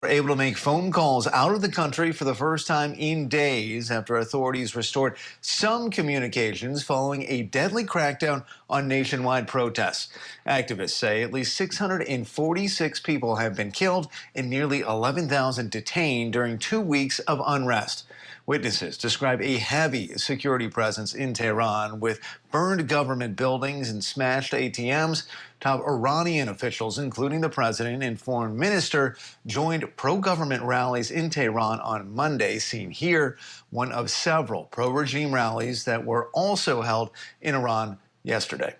able to make phone calls out of the country for the first time in days after authorities restored some communications following a deadly crackdown on nationwide protests. Activists say at least 646 people have been killed and nearly 11,000 detained during 2 weeks of unrest. Witnesses describe a heavy security presence in Tehran with burned government buildings and smashed ATMs. Top Iranian officials, including the president and foreign minister, joined pro-government rallies in Tehran on Monday, seen here, one of several pro-regime rallies that were also held in Iran yesterday.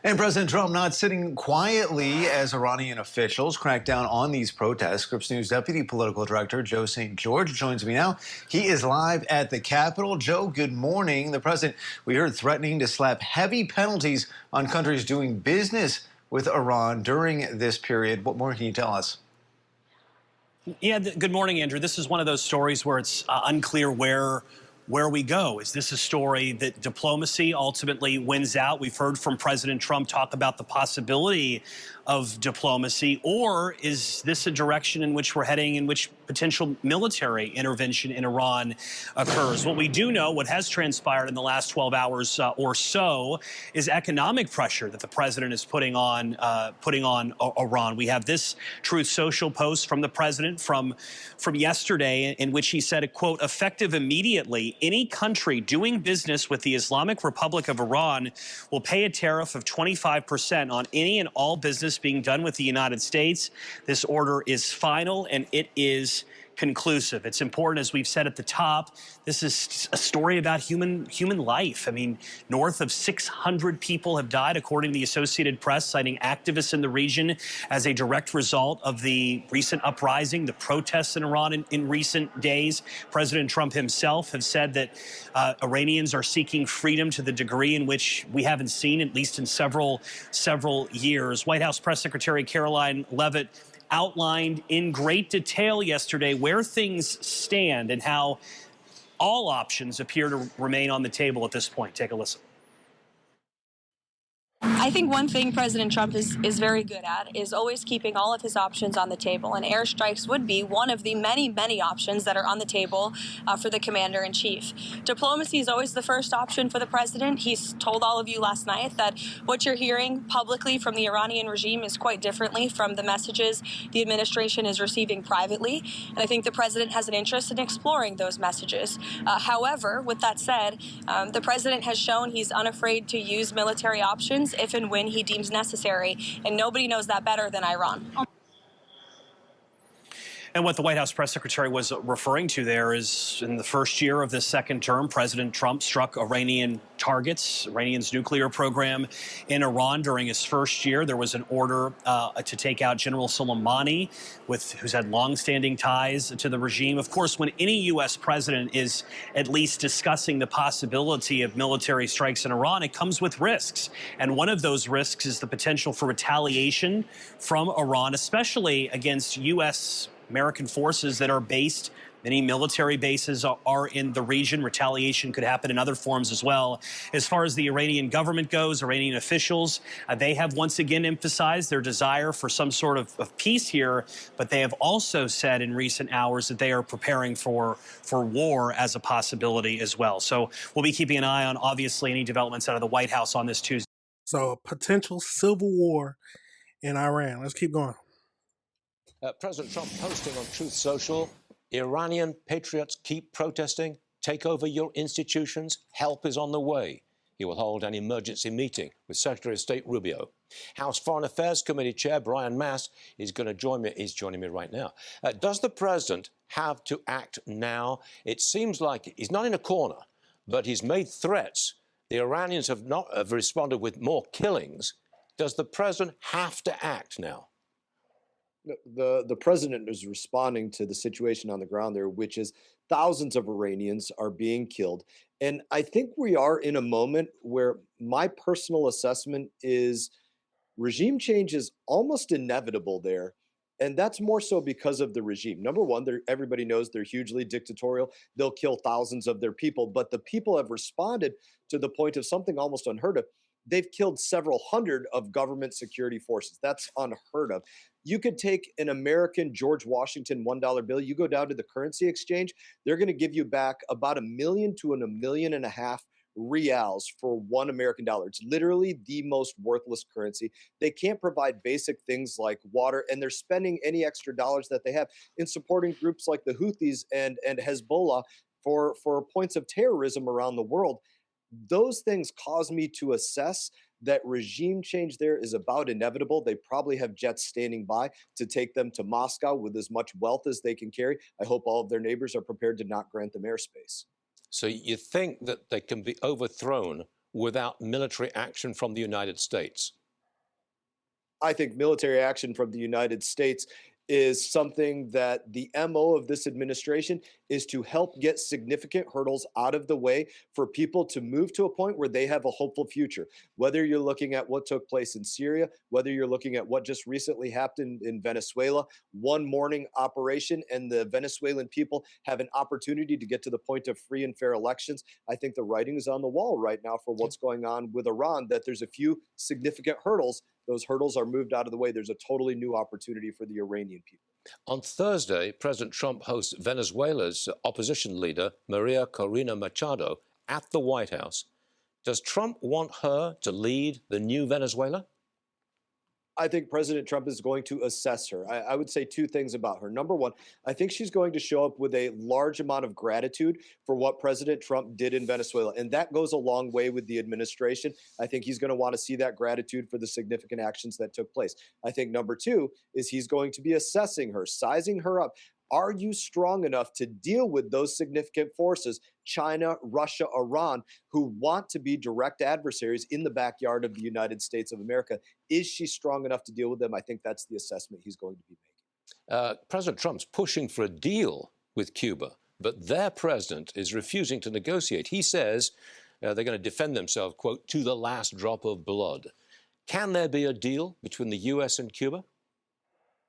And President Trump not sitting quietly as Iranian officials crack down on these protests. Scripps News Deputy Political Director Joe St. George joins me now. He is live at the Capitol. Joe, good morning. The president, we heard, threatening to slap heavy penalties on countries doing business with Iran during this period. What more can you tell us? Yeah, good morning, Andrew. This is one of those stories where it's unclear where we go. Is this a story that diplomacy ultimately wins out? We've heard from President Trump talk about the possibility of diplomacy, or is this a direction in which we're heading, in which potential military intervention in Iran occurs? What we do know, what has transpired in the last 12 hours or so, is economic pressure that the president is putting on Iran. We have this Truth Social post from the president from yesterday, in which he said, quote, "Effective immediately, any country doing business with the Islamic Republic of Iran will pay a tariff of 25% on any and all business being done with the United States. This order is final and it is conclusive." It's important, as we've said at the top, this is a story about human life. I mean, north of 600 people have died, according to the Associated Press, citing activists in the region as a direct result of the recent uprising, the protests in Iran in recent days. President Trump himself has said that Iranians are seeking freedom to the degree in which we haven't seen, at least in several years. White House Press Secretary Caroline Leavitt outlined in great detail yesterday where things stand and how all options appear to remain on the table at this point. Take a listen. I think one thing President Trump is very good at is always keeping all of his options on the table, and airstrikes would be one of the many, many options that are on the table for the commander-in-chief. Diplomacy is always the first option for the president. He's told all of you last night that what you're hearing publicly from the Iranian regime is quite differently from the messages the administration is receiving privately, and I think the president has an interest in exploring those messages. However, with that said, the president has shown he's unafraid to use military options if and when he deems necessary, and nobody knows that better than Iran. And what the White House press secretary was referring to there is, in the first year of this second term, President Trump struck Iranian targets, Iranian's nuclear program in Iran during his first year. There was an order to take out General Soleimani, who's had longstanding ties to the regime. Of course, when any U.S. president is at least discussing the possibility of military strikes in Iran, it comes with risks. And one of those risks is the potential for retaliation from Iran, especially against U.S. American forces that are based. Many military bases are in the region. Retaliation could happen in other forms as well. As far as the Iranian government goes, Iranian officials, they have once again emphasized their desire for some sort of peace here, but they have also said in recent hours that they are preparing for war as a possibility as well. So we'll be keeping an eye on, obviously, any developments out of the White House on this Tuesday. So a potential civil war in Iran. Let's keep going. President Trump posting on Truth Social, "Iranian patriots keep protesting, take over your institutions, help is on the way." He will hold an emergency meeting with Secretary of State Rubio. House Foreign Affairs Committee Chair Brian Mast is going to join me. He's joining me right now. Does the president have to act now? It seems like he's not in a corner, but he's made threats. The Iranians have responded with more killings. Does the president have to act now? The president is responding to the situation on the ground there, which is thousands of Iranians are being killed. And I think we are in a moment where my personal assessment is regime change is almost inevitable there. And that's more so because of the regime. Number one, everybody knows they're hugely dictatorial. They'll kill thousands of their people, but the people have responded to the point of something almost unheard of. they've killed several hundred of government security forces. That's unheard of. You could take an American George Washington $1 bill, you go down to the currency exchange, they're going to give you back about $1 million to $1.5 million reals for $1 American. It's literally the most worthless currency. They can't provide basic things like water, and they're spending any extra dollars that they have in supporting groups like the Houthis and Hezbollah for points of terrorism around the world. Those things cause me to assess that regime change there is about inevitable. They probably have jets standing by to take them to Moscow with as much wealth as they can carry. I hope all of their neighbors are prepared to not grant them airspace. So you think that they can be overthrown without military action from the United States? I think military action from the United States is something that the MO of this administration is to help get significant hurdles out of the way for people to move to a point where they have a hopeful future. Whether you're looking at what took place in Syria, whether you're looking at what just recently happened in Venezuela, one morning operation, and the Venezuelan people have an opportunity to get to the point of free and fair elections. I think the writing is on the wall right now for what's going on with Iran, that there's a few significant hurdles. Those hurdles are moved out of the way. There's a totally new opportunity for the Iranian people. On Thursday, President Trump hosts Venezuela's opposition leader, Maria Corina Machado, at the White House. Does Trump want her to lead the new Venezuela? I think President Trump is going to assess her. I would say two things about her. Number one, I think she's going to show up with a large amount of gratitude for what President Trump did in Venezuela. And that goes a long way with the administration. I think he's going to want to see that gratitude for the significant actions that took place. I think number two is he's going to be assessing her, sizing her up. Are you strong enough to deal with those significant forces, China, Russia, Iran, who want to be direct adversaries in the backyard of the United States of America? Is she strong enough to deal with them? I think that's the assessment he's going to be making. President Trump's pushing for a deal with Cuba, but their president is refusing to negotiate. He says they're going to defend themselves, quote, to the last drop of blood. Can there be a deal between the U.S. and Cuba?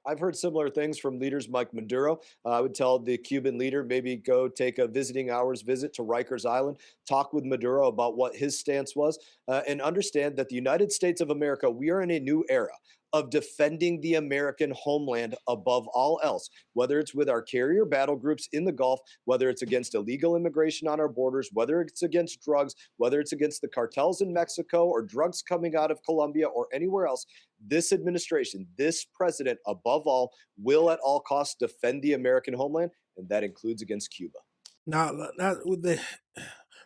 I've heard similar things from leaders like Maduro. I would tell the Cuban leader maybe go take a visiting hours visit to Rikers Island, talk with Maduro about what his stance was, and understand that the United States of America, we are in a new era of defending the American homeland above all else, whether it's with our carrier battle groups in the Gulf, whether it's against illegal immigration on our borders, whether it's against drugs, whether it's against the cartels in Mexico or drugs coming out of Colombia or anywhere else. This administration, this president, above all, will at all costs defend the American homeland, and that includes against Cuba. Now,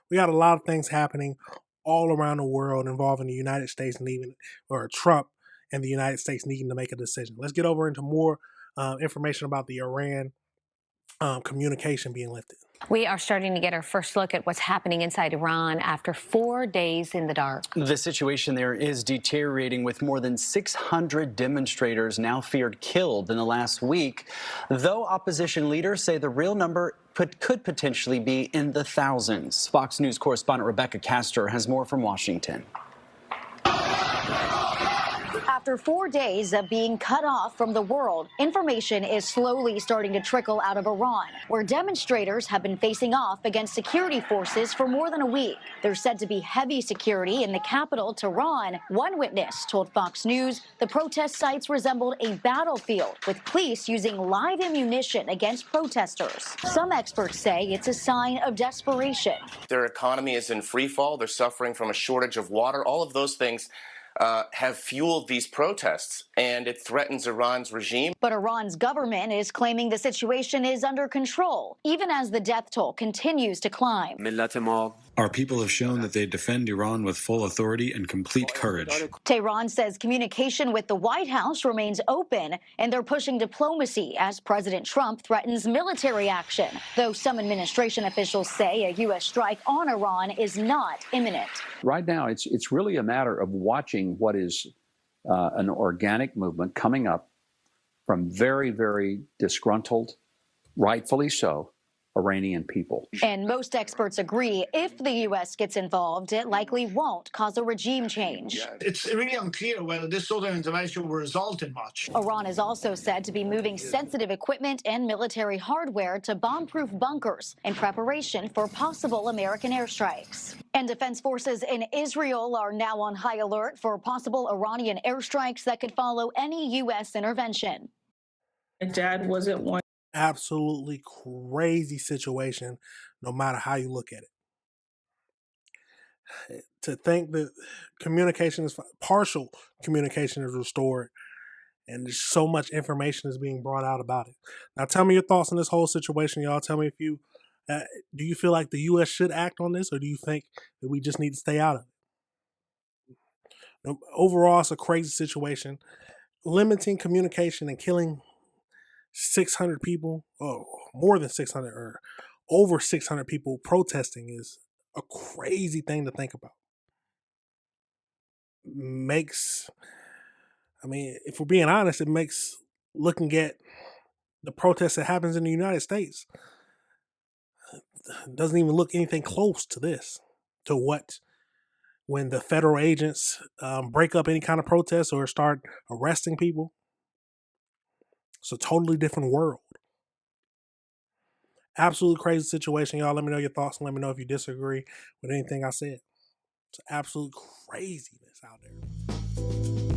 we got a lot of things happening all around the world involving the United States or Trump and the United States needing to make a decision. Let's get over into more information about the Iran communication being lifted. We are starting to get our first look at what's happening inside Iran after 4 days in the dark. The situation there is deteriorating, with more than 600 demonstrators now feared killed in the last week, though opposition leaders say the real number could potentially be in the thousands. Fox News correspondent Rebecca Castor has more from Washington. After 4 days of being cut off from the world, information is slowly starting to trickle out of Iran, where demonstrators have been facing off against security forces for more than a week. There's said to be heavy security in the capital, Tehran. One witness told Fox News the protest sites resembled a battlefield, with police using live ammunition against protesters. Some experts say it's a sign of desperation. Their economy is in free fall. They're suffering from a shortage of water. All of those things have fueled these protests, and it threatens Iran's regime. But Iran's government is claiming the situation is under control, even as the death toll continues to climb. Our people have shown that they defend Iran with full authority and complete courage. Tehran says communication with the White House remains open, and they're pushing diplomacy as President Trump threatens military action, though some administration officials say a U.S. strike on Iran is not imminent. Right now, it's really a matter of watching what is an organic movement coming up from very, very disgruntled, rightfully so, Iranian people. And most experts agree if the U.S. gets involved, it likely won't cause a regime change. It's really unclear whether this sort of intervention will result in much. Iran is also said to be moving sensitive equipment and military hardware to bomb-proof bunkers in preparation for possible American airstrikes. And defense forces in Israel are now on high alert for possible Iranian airstrikes that could follow any U.S. intervention. My dad wasn't one. Absolutely crazy situation, no matter how you look at it. To think that partial communication is restored, and there's so much information is being brought out about it. Now, tell me your thoughts on this whole situation, y'all. Tell me if you do you feel like the U.S. should act on this, or do you think that we just need to stay out of it? Overall, it's a crazy situation. Limiting communication and killing 600 people, more than 600, or over 600 people protesting is a crazy thing to think about. If we're being honest, it makes looking at the protest that happens in the United States doesn't even look anything close to this, to what when the federal agents break up any kind of protest or start arresting people. It's a totally different world. Absolute crazy situation, y'all. Let me know your thoughts and let me know if you disagree with anything I said. It's absolute craziness out there.